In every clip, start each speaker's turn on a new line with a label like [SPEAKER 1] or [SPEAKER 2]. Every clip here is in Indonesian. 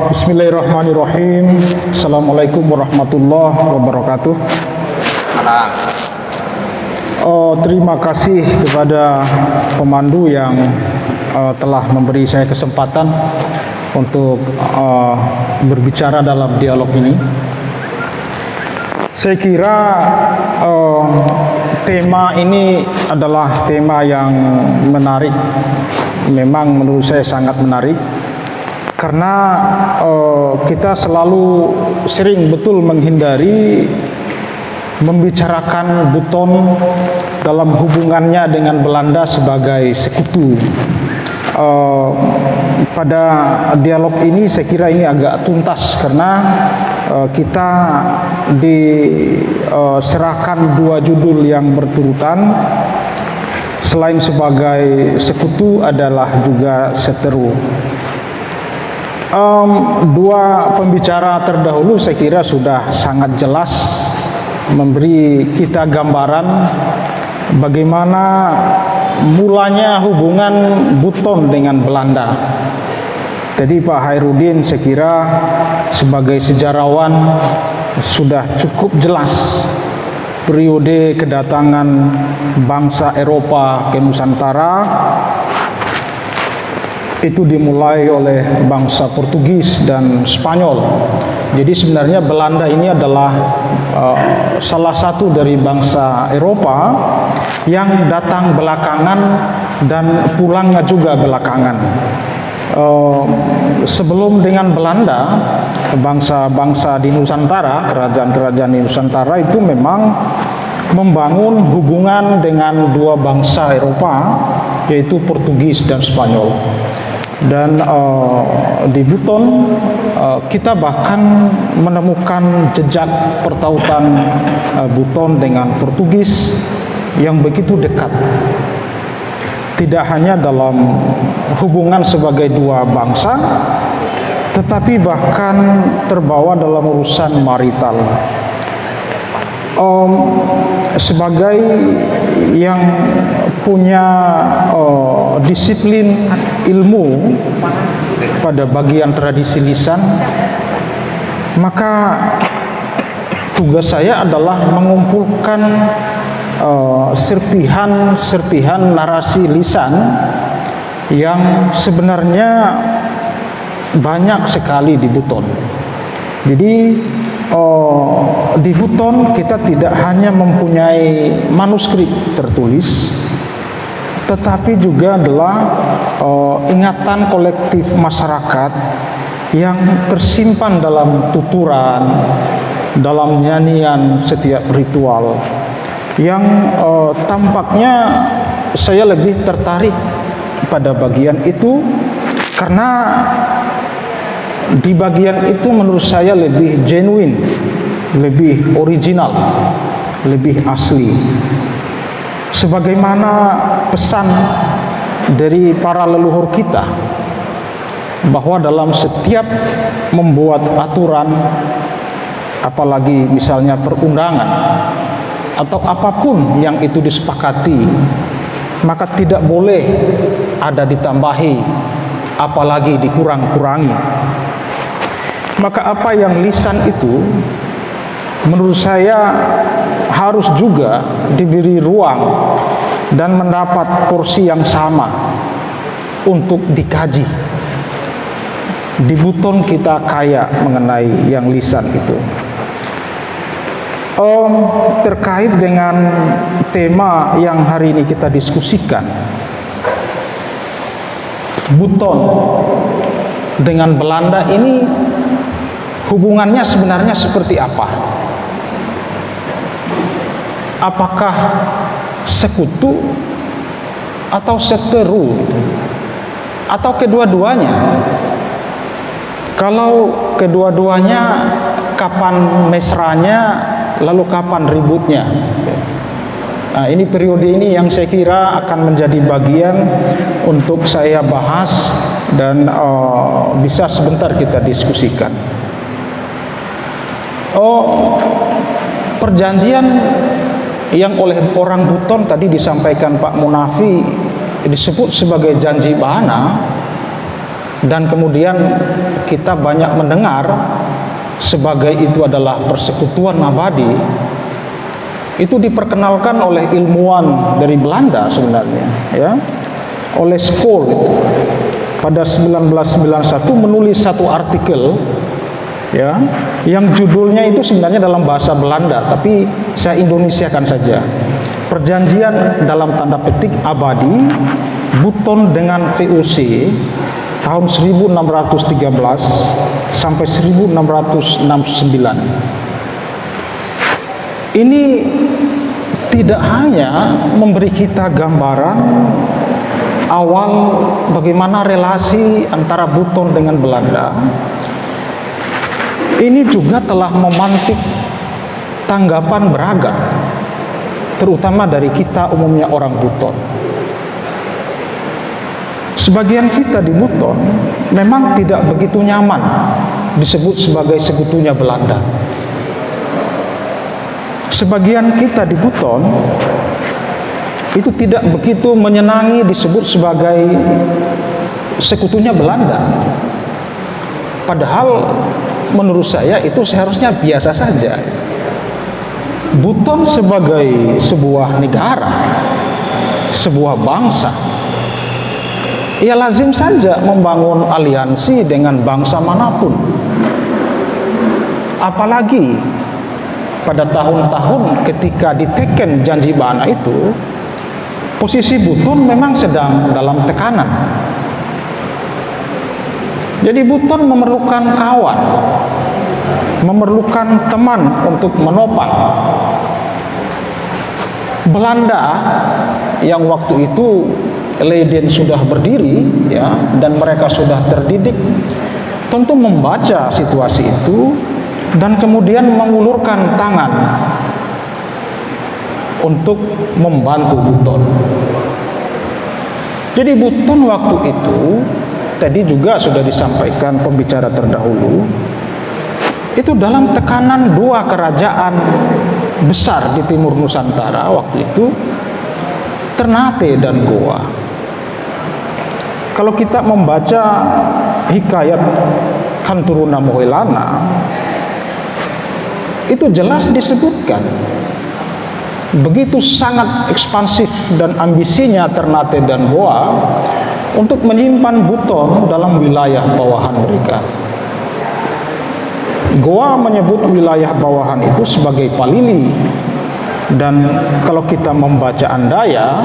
[SPEAKER 1] Bismillahirrahmanirrahim. Assalamualaikum warahmatullahi wabarakatuh. Terima kasih kepada pemandu yang telah memberi saya kesempatan untuk berbicara dalam dialog ini. Saya kira tema ini adalah tema yang menarik. Memang menurut saya sangat menarik karena kita selalu sering betul menghindari membicarakan Buton dalam hubungannya dengan Belanda sebagai sekutu. Pada dialog ini saya kira ini agak tuntas karena kita diserahkan dua judul yang berturutan. Selain sebagai sekutu adalah juga seteru. Dua pembicara terdahulu saya kira sudah sangat jelas memberi kita gambaran bagaimana mulanya hubungan Buton dengan Belanda. Jadi Pak Hairudin saya kira sebagai sejarawan sudah cukup jelas periode kedatangan bangsa Eropa ke Nusantara itu dimulai oleh bangsa Portugis dan Spanyol. Jadi sebenarnya Belanda ini adalah salah satu dari bangsa Eropa yang datang belakangan dan pulangnya juga belakangan. Sebelum dengan Belanda, bangsa-bangsa di Nusantara, kerajaan-kerajaan di Nusantara itu memang membangun hubungan dengan dua bangsa Eropa, yaitu Portugis dan Spanyol. Dan di Buton kita bahkan menemukan jejak pertautan Buton dengan Portugis yang begitu dekat. Tidak hanya dalam hubungan sebagai dua bangsa, tetapi bahkan terbawa dalam urusan marital. Sebagai yang punya disiplin ilmu pada bagian tradisi lisan, maka tugas saya adalah mengumpulkan serpihan narasi lisan yang sebenarnya banyak sekali di Buton. Jadi di Buton kita tidak hanya mempunyai manuskrip tertulis, tetapi juga adalah ingatan kolektif masyarakat yang tersimpan dalam tuturan, dalam nyanyian setiap ritual, yang tampaknya saya lebih tertarik pada bagian itu karena di bagian itu menurut saya lebih genuine, lebih original, lebih asli. Sebagaimana pesan dari para leluhur kita bahwa dalam setiap membuat aturan, apalagi misalnya perundangan atau apapun yang itu disepakati, maka tidak boleh ada ditambahi, apalagi dikurang-kurangi. Maka apa yang lisan itu menurut saya harus juga diberi ruang dan mendapat porsi yang sama untuk dikaji. Di Buton kita kaya mengenai yang lisan itu. Terkait dengan tema yang hari ini kita diskusikan, Buton dengan Belanda ini hubungannya sebenarnya seperti apa? Apakah sekutu atau seteru? Atau kedua-duanya? Kalau kedua-duanya, kapan mesranya, lalu kapan ributnya? Nah, ini periode ini yang saya kira akan menjadi bagian untuk saya bahas dan bisa sebentar kita diskusikan. Perjanjian yang oleh orang Buton tadi disampaikan Pak Munafi disebut sebagai janji Bahana. dan kemudian kita banyak mendengar sebagai itu adalah persekutuan abadi, itu diperkenalkan oleh ilmuwan dari Belanda sebenarnya, ya, oleh Skoll itu. Pada 1991 menulis satu artikel, ya, yang judulnya itu sebenarnya dalam bahasa Belanda, tapi saya Indonesiakan saja. Perjanjian dalam tanda petik abadi Buton dengan VOC tahun 1613 sampai 1669. Ini tidak hanya memberi kita gambaran awal bagaimana relasi antara Buton dengan Belanda, ini juga telah memantik tanggapan beragam, terutama dari kita umumnya orang Buton. Sebagian kita di Buton memang tidak begitu nyaman disebut sebagai sekutunya Belanda. Sebagian kita di Buton itu tidak begitu menyenangi disebut sebagai sekutunya Belanda. Padahal menurut saya itu seharusnya biasa saja. Buton sebagai sebuah negara, sebuah bangsa, ya lazim saja membangun aliansi dengan bangsa manapun. Apalagi pada tahun-tahun ketika diteken janji Bana itu, posisi Buton memang sedang dalam tekanan. Jadi Buton memerlukan kawan, memerlukan teman untuk menopang. Belanda yang waktu itu Leiden sudah berdiri, ya, dan mereka sudah terdidik, tentu membaca situasi itu dan kemudian mengulurkan tangan untuk membantu Buton. Jadi Buton waktu itu, tadi juga sudah disampaikan pembicara terdahulu, itu dalam tekanan dua kerajaan besar di timur Nusantara waktu itu, Ternate dan Goa. Kalau kita membaca hikayat Kanturuna Mohelana, itu jelas disebutkan begitu sangat ekspansif dan ambisinya Ternate dan Goa untuk menyimpan Buton dalam wilayah bawahan mereka. Goa menyebut wilayah bawahan itu sebagai Palili, dan kalau kita membaca Andaya,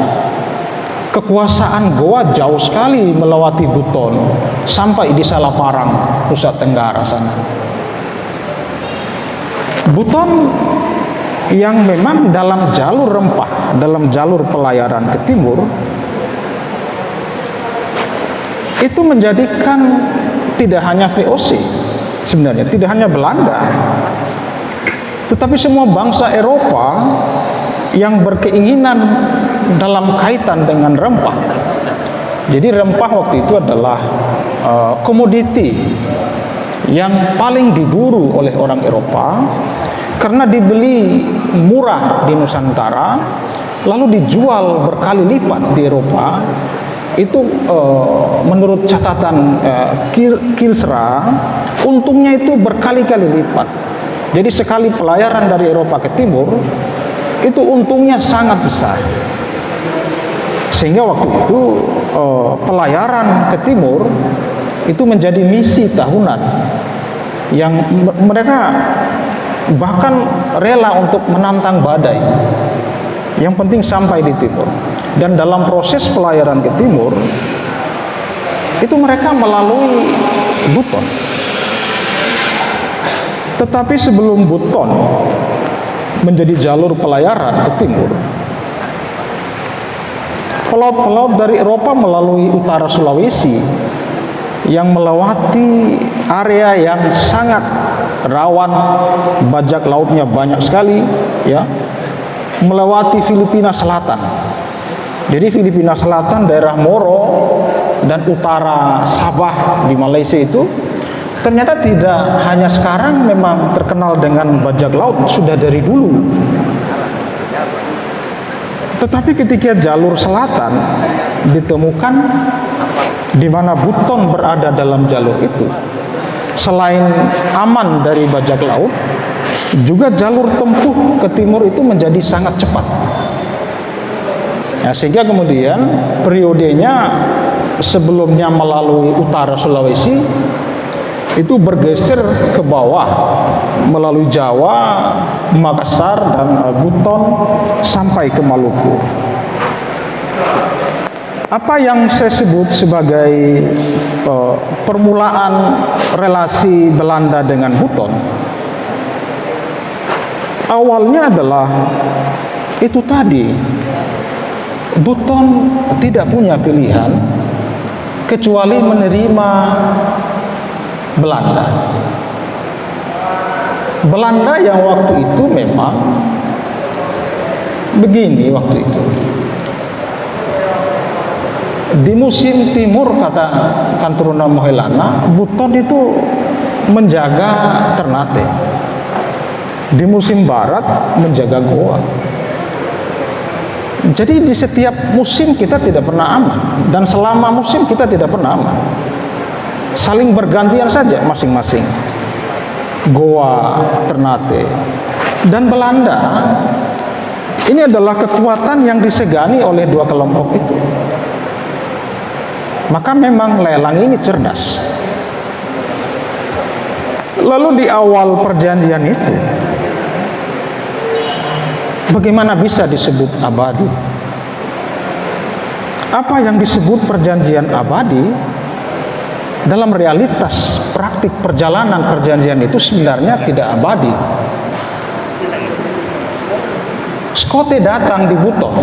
[SPEAKER 1] kekuasaan Goa jauh sekali melewati Buton sampai di Salaparang, Nusa Tenggara sana. Buton yang memang dalam jalur rempah, dalam jalur pelayaran ke timur, itu menjadikan tidak hanya VOC sebenarnya, tidak hanya Belanda, tetapi semua bangsa Eropa yang berkeinginan dalam kaitan dengan rempah. Jadi rempah waktu itu adalah komoditi yang paling diburu oleh orang Eropa karena dibeli murah di Nusantara lalu dijual berkali lipat di Eropa. Itu menurut catatan Kilsra, untungnya itu berkali-kali lipat. Jadi sekali pelayaran dari Eropa ke timur itu untungnya sangat besar, sehingga waktu itu pelayaran ke timur itu menjadi misi tahunan yang mereka bahkan rela untuk menantang badai, yang penting sampai di timur. Dan dalam proses pelayaran ke timur itu mereka melalui Buton. Tetapi sebelum Buton menjadi jalur pelayaran ke timur, pelaut-pelaut dari Eropa melalui utara Sulawesi yang melewati area yang sangat rawan, bajak lautnya banyak sekali, ya, melewati Filipina Selatan. Jadi Filipina Selatan, daerah Moro dan utara Sabah di Malaysia itu ternyata tidak hanya sekarang memang terkenal dengan bajak laut, sudah dari dulu. Tetapi ketika jalur selatan ditemukan, di mana Buton berada dalam jalur itu, selain aman dari bajak laut, juga jalur tempuh ke timur itu menjadi sangat cepat. Ya, sehingga kemudian periodenya sebelumnya melalui utara Sulawesi itu bergeser ke bawah melalui Jawa, Makassar, dan Buton sampai ke Maluku. Apa yang saya sebut sebagai permulaan relasi Belanda dengan Buton awalnya adalah itu tadi, Buton tidak punya pilihan kecuali menerima Belanda. Belanda yang waktu itu memang begini waktu itu. Di musim timur, kata Kanturuna Mohelana, Buton itu menjaga Ternate. Di musim barat menjaga Goa. Jadi di setiap musim kita tidak pernah aman, dan selama musim kita tidak pernah aman. Saling bergantian saja masing-masing. Goa, Ternate, dan Belanda. Ini adalah kekuatan yang disegani oleh dua kelompok itu. Maka memang Lelang ini cerdas. Lalu di awal perjanjian itu, bagaimana bisa disebut abadi? Apa yang disebut perjanjian abadi? Dalam realitas praktik perjalanan perjanjian itu sebenarnya tidak abadi. Scotty datang di Buton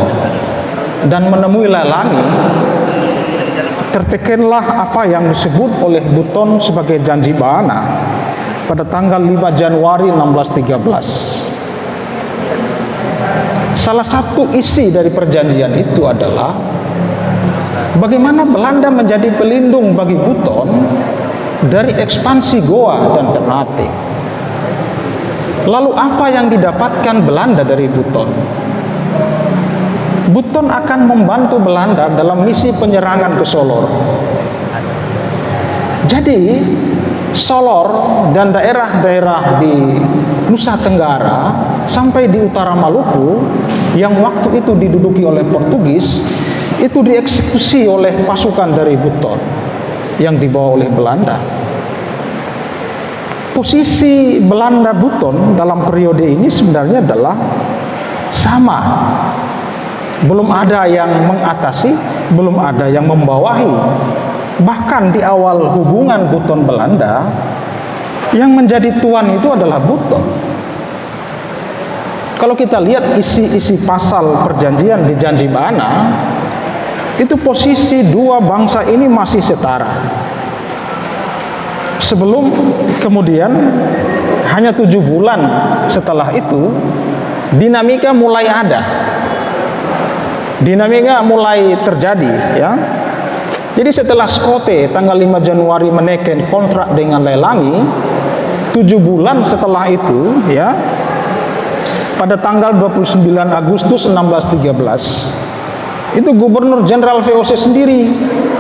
[SPEAKER 1] dan menemui Lelangi. Tertekenlah apa yang disebut oleh Buton sebagai janji Baana pada tanggal 5 Januari 1613. Salah satu isi dari perjanjian itu adalah bagaimana Belanda menjadi pelindung bagi Buton dari ekspansi Goa dan Ternate. Lalu apa yang didapatkan Belanda dari Buton? Buton akan membantu Belanda dalam misi penyerangan ke Solor. Jadi Solor dan daerah-daerah di Nusa Tenggara sampai di utara Maluku yang waktu itu diduduki oleh Portugis itu dieksekusi oleh pasukan dari Buton yang dibawa oleh Belanda. Posisi Belanda Buton dalam periode ini sebenarnya adalah sama. Belum ada yang mengatasi, belum ada yang membawahi. Bahkan di awal hubungan Buton Belanda, yang menjadi tuan itu adalah Buton. Kalau kita lihat isi-isi pasal perjanjian di Janji Baana, itu posisi dua bangsa ini masih setara. Sebelum kemudian hanya 7 bulan setelah itu dinamika mulai ada. Dinamika mulai terjadi, ya. Jadi setelah Scotty tanggal 5 Januari menekan kontrak dengan Lelangi, 7 bulan setelah itu, ya, pada tanggal 29 Agustus 1613, itu Gubernur Jenderal VOC sendiri,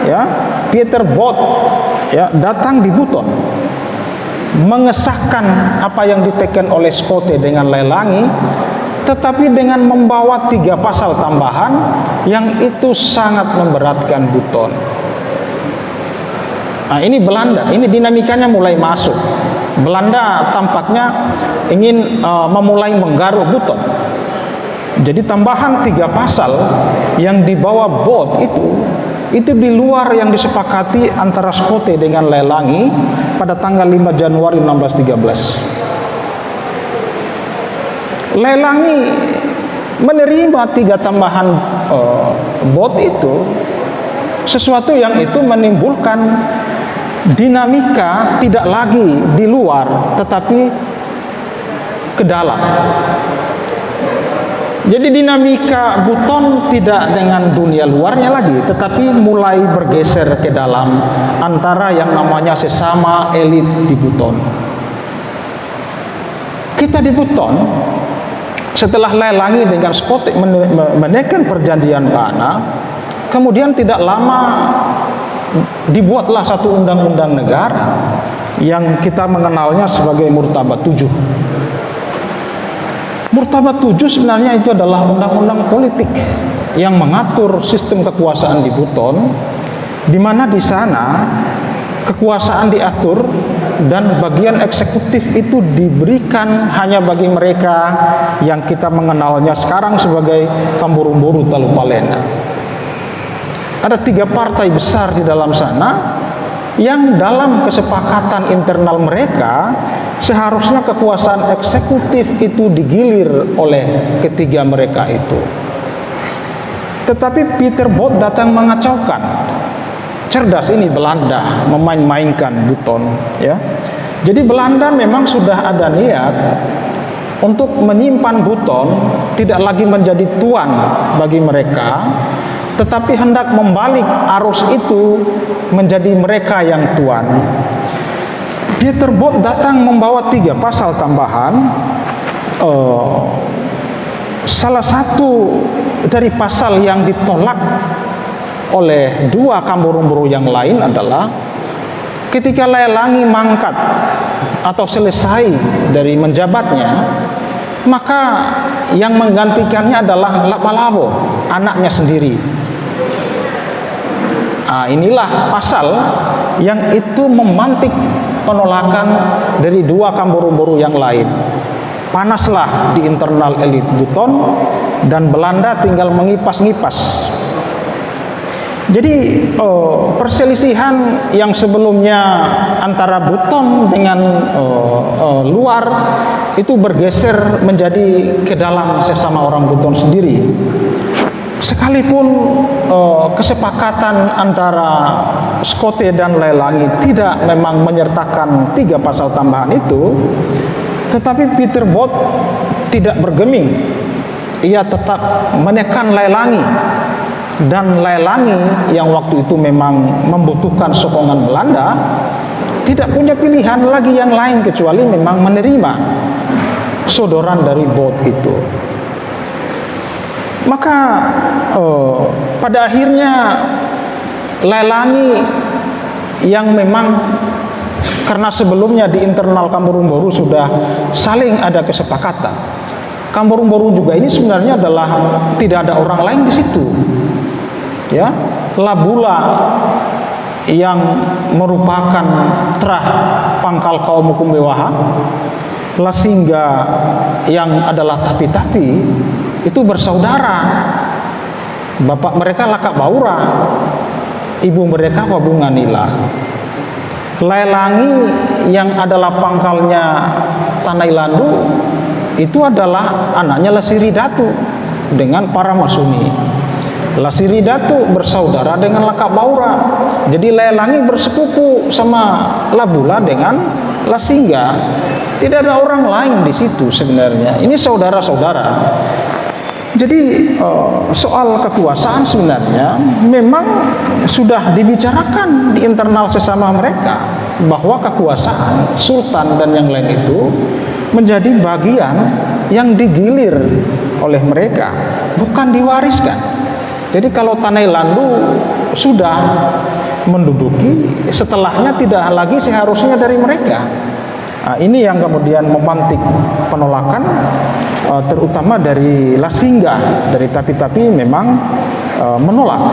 [SPEAKER 1] ya, Pieter Both, ya, datang di Buton mengesahkan apa yang ditekan oleh Scotty dengan Lelangi, tetapi dengan membawa 3 pasal tambahan yang itu sangat memberatkan Buton. Nah, ini Belanda, ini dinamikanya mulai masuk. Belanda tampaknya ingin memulai menggaruk Buton. Jadi tambahan 3 pasal yang dibawa Both itu di luar yang disepakati antara Scotty dengan Lelangi pada tanggal 5 Januari 1613. Lelangi menerima 3 tambahan Both itu, sesuatu yang itu menimbulkan dinamika tidak lagi di luar tetapi ke dalam. Jadi dinamika Buton tidak dengan dunia luarnya lagi, tetapi mulai bergeser ke dalam antara yang namanya sesama elit di Buton. Kita di Buton setelah Lelangi dengan Skote menekan perjanjian Kana, kemudian tidak lama dibuatlah satu undang-undang negara yang kita mengenalnya sebagai Murtabat 7. Murtabat 7 sebenarnya itu adalah undang-undang politik yang mengatur sistem kekuasaan di Buton, di mana di sana kekuasaan diatur dan bagian eksekutif itu diberikan hanya bagi mereka yang kita mengenalnya sekarang sebagai Kamburumburu Talupalena. Ada 3 partai besar di dalam sana yang dalam kesepakatan internal mereka seharusnya kekuasaan eksekutif itu digilir oleh ketiga mereka itu. Tetapi Peter Bot datang mengacaukan. Cerdas ini Belanda memain-mainkan Buton, ya. Jadi Belanda memang sudah ada niat untuk menyimpan Buton tidak lagi menjadi tuan bagi mereka, tetapi hendak membalik arus itu menjadi mereka yang tuan. Peter Bot datang membawa 3 pasal tambahan. Salah satu dari pasal yang ditolak oleh 2 Kamburumburu yang lain adalah ketika Lelangi mangkat atau selesai dari menjabatnya, maka yang menggantikannya adalah Lapalawo, anaknya sendiri. Inilah pasal yang itu memantik penolakan dari 2 Kamburumburu yang lain. Panaslah di internal elit Buton dan Belanda tinggal mengipas-ngipas. Jadi perselisihan yang sebelumnya antara Buton dengan luar itu bergeser menjadi ke dalam sesama orang Buton sendiri. Sekalipun kesepakatan antara Skote dan Lelangi tidak memang menyertakan 3 pasal tambahan itu, tetapi Peter Bot tidak bergeming. Ia tetap menekan Lelangi, dan Lelangi yang waktu itu memang membutuhkan sokongan Belanda tidak punya pilihan lagi yang lain kecuali memang menerima sodoran dari Bot itu. Maka pada akhirnya Lelangi yang memang karena sebelumnya di internal Kamburumburu sudah saling ada kesepakatan. Kamburumburu juga ini sebenarnya adalah tidak ada orang lain di situ. Ya, Labula yang merupakan terah pangkal kaum hukum Bewaha, Lasingga yang adalah Tapi-Tapi itu bersaudara. Bapak mereka Laka Baura, ibu mereka Wabunganila. Lelangi yang adalah pangkalnya Tanailandu itu adalah anaknya Lasiri Datu dengan para Masuni. Lasiri Datu bersaudara dengan Laka Baura. Jadi Lelangi bersepupu sama Labula dengan Lasingga. Tidak ada orang lain di situ sebenarnya. Ini saudara-saudara. Jadi soal kekuasaan sebenarnya memang sudah dibicarakan di internal sesama mereka bahwa kekuasaan sultan dan yang lain itu menjadi bagian yang digilir oleh mereka, bukan diwariskan. Jadi kalau Tanailandu sudah menduduki, setelahnya tidak lagi seharusnya dari mereka. Ini yang kemudian memantik penolakan, terutama dari Lasingga, dari Tapi-Tapi memang menolak.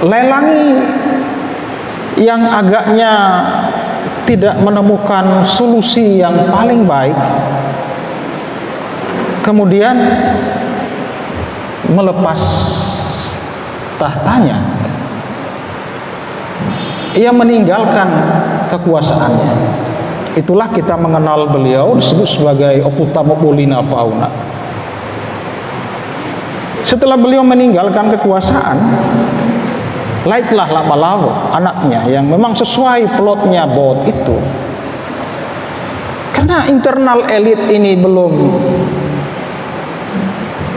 [SPEAKER 1] Lelangi yang agaknya tidak menemukan solusi yang paling baik, kemudian melepas tahtanya. Ia meninggalkan kekuasaannya. Itulah kita mengenal beliau disebut sebagai Oputa Mopolina Pauna. Setelah beliau meninggalkan kekuasaan, laiklah Lapalawo, anaknya yang memang sesuai plotnya Bot itu. Karena internal elit ini belum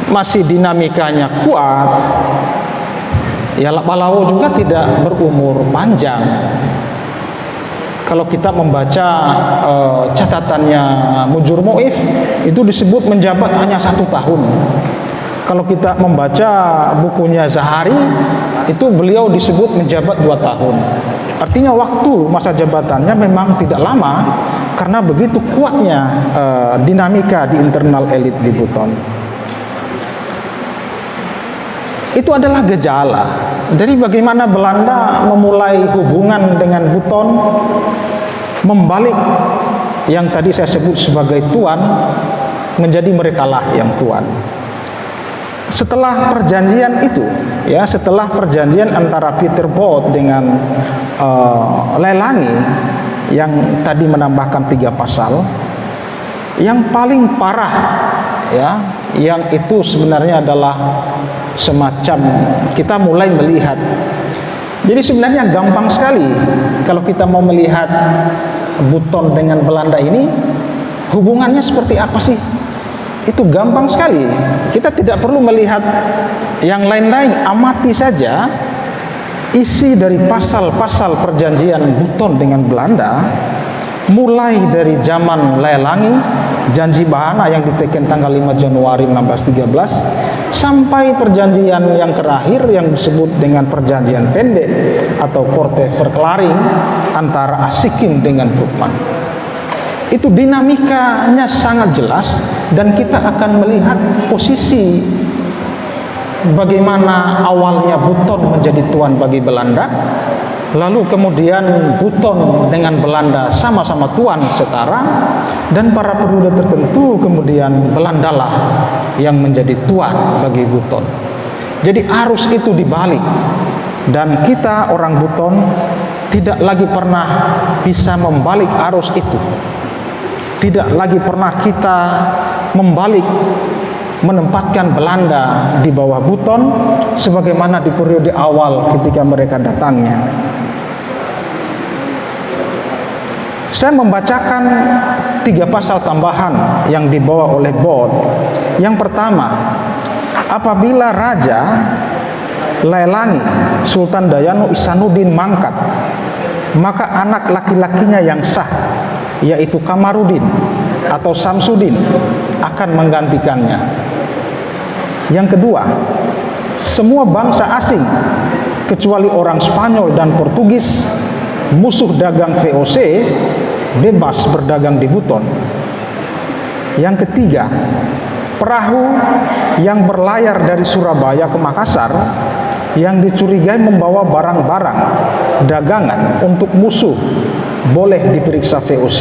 [SPEAKER 1] masih dinamikanya kuat, ya Lapalawo juga tidak berumur panjang. Kalau kita membaca catatannya Mujur Mu'if, itu disebut menjabat hanya 1 tahun. Kalau kita membaca bukunya Zahari, itu beliau disebut menjabat 2 tahun. Artinya waktu masa jabatannya memang tidak lama, karena begitu kuatnya dinamika di internal elit di Buton. Itu adalah gejala. Jadi bagaimana Belanda memulai hubungan dengan Buton, membalik yang tadi saya sebut sebagai tuan, menjadi merekalah yang tuan. Setelah perjanjian itu, ya, setelah perjanjian antara Peter Both dengan Lelangi yang tadi menambahkan 3 pasal, yang paling parah, ya, yang itu sebenarnya adalah semacam kita mulai melihat. Jadi sebenarnya gampang sekali kalau kita mau melihat Buton dengan Belanda ini hubungannya seperti apa sih. Itu gampang sekali. Kita tidak perlu melihat yang lain-lain, amati saja isi dari pasal-pasal perjanjian Buton dengan Belanda, mulai dari zaman Lelangi, janji Bahana yang diteken tanggal 5 Januari 1613, sampai perjanjian yang terakhir yang disebut dengan perjanjian pendek atau Korte Verklaring antara Asikim dengan Brookman. Itu dinamikanya sangat jelas, dan kita akan melihat posisi bagaimana awalnya Buton menjadi tuan bagi Belanda, lalu kemudian Buton dengan Belanda sama-sama tuan setara, dan pada periode tertentu kemudian Belandalah yang menjadi tuan bagi Buton. Jadi arus itu dibalik, dan kita orang Buton tidak lagi pernah bisa membalik arus itu. Tidak lagi pernah kita membalik, menempatkan Belanda di bawah Buton sebagaimana di periode awal ketika mereka datangnya. Saya membacakan 3 pasal tambahan yang dibawa oleh Both. Yang pertama, apabila Raja Lelangi Sultan Dayanu Ihsanuddin mangkat, maka anak laki-lakinya yang sah, yaitu Kamarudin atau Samsudin, akan menggantikannya. Yang kedua, semua bangsa asing kecuali orang Spanyol dan Portugis, musuh dagang VOC, bebas berdagang di Buton. Yang ketiga, perahu yang berlayar dari Surabaya ke Makassar yang dicurigai membawa barang-barang dagangan untuk musuh boleh diperiksa VOC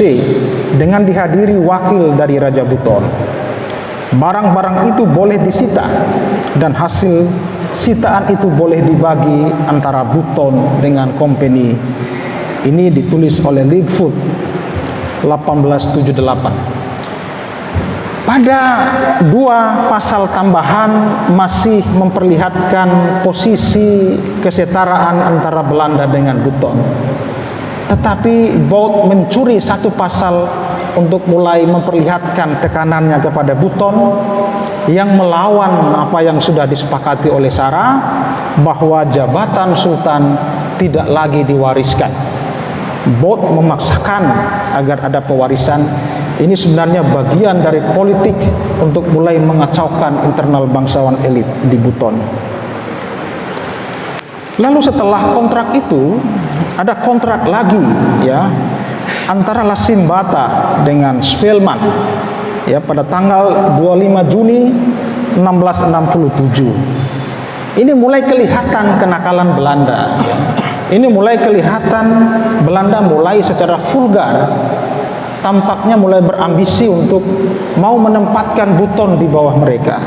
[SPEAKER 1] dengan dihadiri wakil dari Raja Buton. Barang-barang itu boleh disita, dan hasil sitaan itu boleh dibagi antara Buton dengan company. Ini ditulis oleh Ligfoot 1878. Pada 2 pasal tambahan masih memperlihatkan posisi kesetaraan antara Belanda dengan Buton. Tetapi Both mencuri 1 pasal untuk mulai memperlihatkan tekanannya kepada Buton yang melawan apa yang sudah disepakati oleh Sarah, bahwa jabatan Sultan tidak lagi diwariskan. Both memaksakan agar ada pewarisan. Ini sebenarnya bagian dari politik untuk mulai mengacaukan internal bangsawan elit di Buton. Lalu setelah kontrak itu ada kontrak lagi, ya, antara Lasim Bata dengan Spelman, ya, pada tanggal 25 Juni 1667. Ini mulai kelihatan kenakalan Belanda. Ini mulai kelihatan Belanda mulai secara vulgar, tampaknya mulai berambisi untuk mau menempatkan Buton di bawah mereka.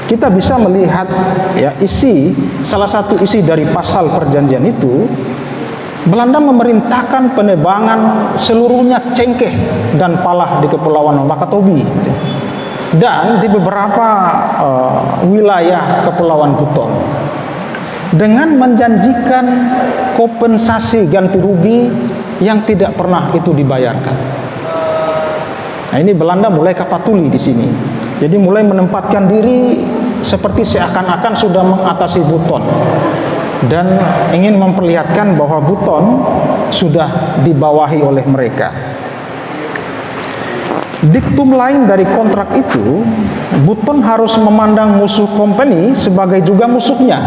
[SPEAKER 1] Kita bisa melihat, ya, salah satu isi dari pasal perjanjian itu, Belanda memerintahkan penebangan seluruhnya cengkeh dan palah di Kepulauan Wakatobi dan di beberapa wilayah Kepulauan Buton, dengan menjanjikan kompensasi ganti rugi yang tidak pernah itu dibayarkan. Nah, ini Belanda mulai kapatuli di sini. Jadi mulai menempatkan diri seperti seakan-akan sudah mengatasi Buton dan ingin memperlihatkan bahwa Buton sudah dibawahi oleh mereka. Diktum lain dari kontrak itu, Buton harus memandang musuh company sebagai juga musuhnya.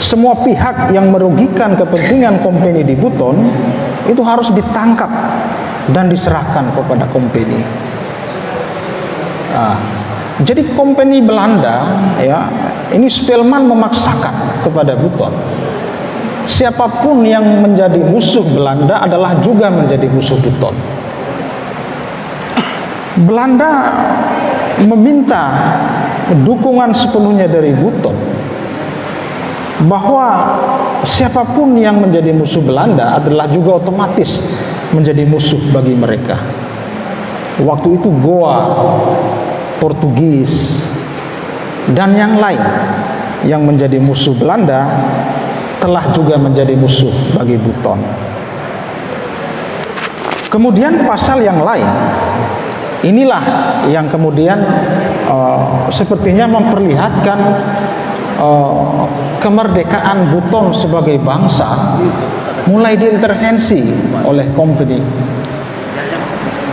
[SPEAKER 1] Semua pihak yang merugikan kepentingan company di Buton itu harus ditangkap dan diserahkan kepada company. Jadi company Belanda, ya, ini Spelman memaksakan kepada Buton. Siapapun yang menjadi musuh Belanda adalah juga menjadi musuh Buton. Belanda meminta dukungan sepenuhnya dari Buton bahwa siapapun yang menjadi musuh Belanda adalah juga otomatis menjadi musuh bagi mereka. Waktu itu Goa, Portugis, dan yang lain yang menjadi musuh Belanda telah juga menjadi musuh bagi Buton. Kemudian pasal yang lain, inilah yang kemudian sepertinya memperlihatkan kemerdekaan Buton sebagai bangsa mulai diintervensi oleh company.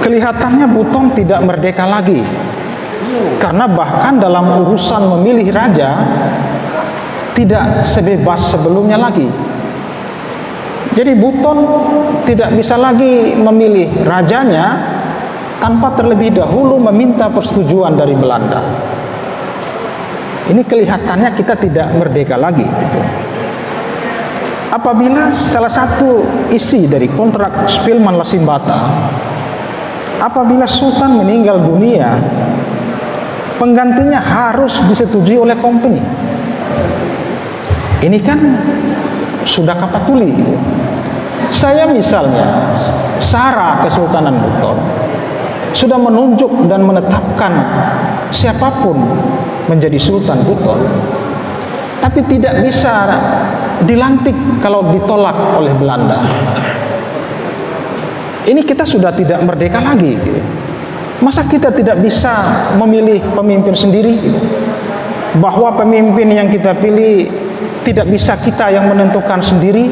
[SPEAKER 1] Kelihatannya Buton tidak merdeka lagi, karena bahkan dalam urusan memilih raja tidak sebebas sebelumnya lagi. Jadi Buton tidak bisa lagi memilih rajanya tanpa terlebih dahulu meminta persetujuan dari Belanda. Ini kelihatannya kita tidak merdeka lagi gitu. Apabila salah satu isi dari kontrak Spelman Lasimbata, apabila Sultan meninggal dunia, penggantinya harus disetujui oleh company. Ini kan sudah kapatuli gitu. Saya misalnya Sara Kesultanan Buton sudah menunjuk dan menetapkan siapapun menjadi Sultan Buton, tapi tidak bisa dilantik kalau ditolak oleh Belanda. Ini kita sudah tidak merdeka lagi. Masa kita tidak bisa memilih pemimpin sendiri? Bahwa pemimpin yang kita pilih tidak bisa kita yang menentukan sendiri,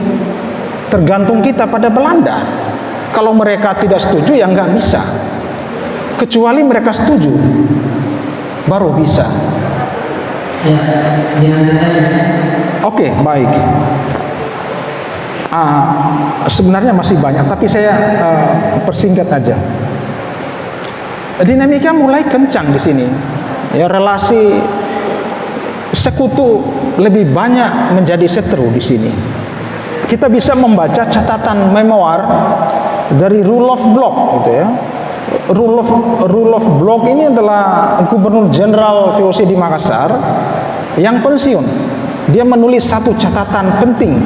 [SPEAKER 1] tergantung kita pada Belanda. Kalau mereka tidak setuju ya nggak bisa. Kecuali mereka setuju, baru bisa. Oke, baik. Sebenarnya masih banyak, tapi saya persingkat aja. Dinamika mulai kencang di sini. Ya, relasi sekutu lebih banyak menjadi seteru di sini. Kita bisa membaca catatan memoir dari Roelof Blok, gitu ya. Roelof Blok ini adalah Gubernur Jenderal VOC di Makassar yang pensiun. Dia menulis satu catatan penting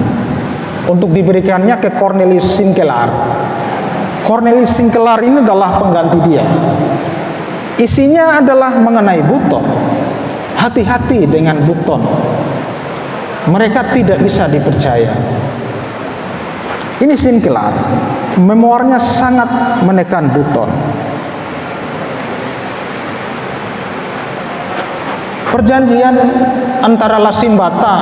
[SPEAKER 1] untuk diberikannya ke Cornelis Sinkelar. Cornelis Sinkelar ini adalah pengganti dia. Isinya adalah mengenai Buton. Hati-hati dengan Buton. Mereka tidak bisa dipercaya. Ini Sinkelar. Memoarnya sangat menekan Buton. Perjanjian antara Lasimbata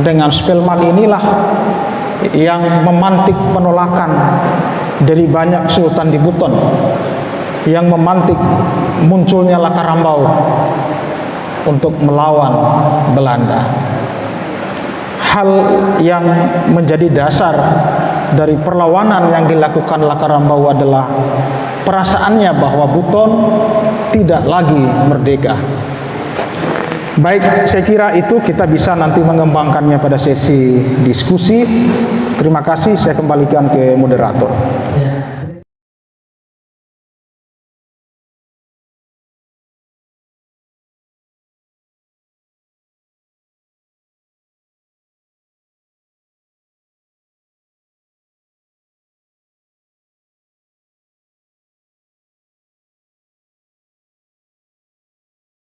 [SPEAKER 1] dengan Spelman inilah yang memantik penolakan dari banyak sultan di Buton, yang memantik munculnya Lakarambau untuk melawan Belanda. Hal yang menjadi dasar dari perlawanan yang dilakukan Lakarambau adalah perasaannya bahwa Buton tidak lagi merdeka. Baik, saya kira itu kita bisa nanti mengembangkannya pada sesi diskusi. Terima kasih, saya kembalikan ke moderator.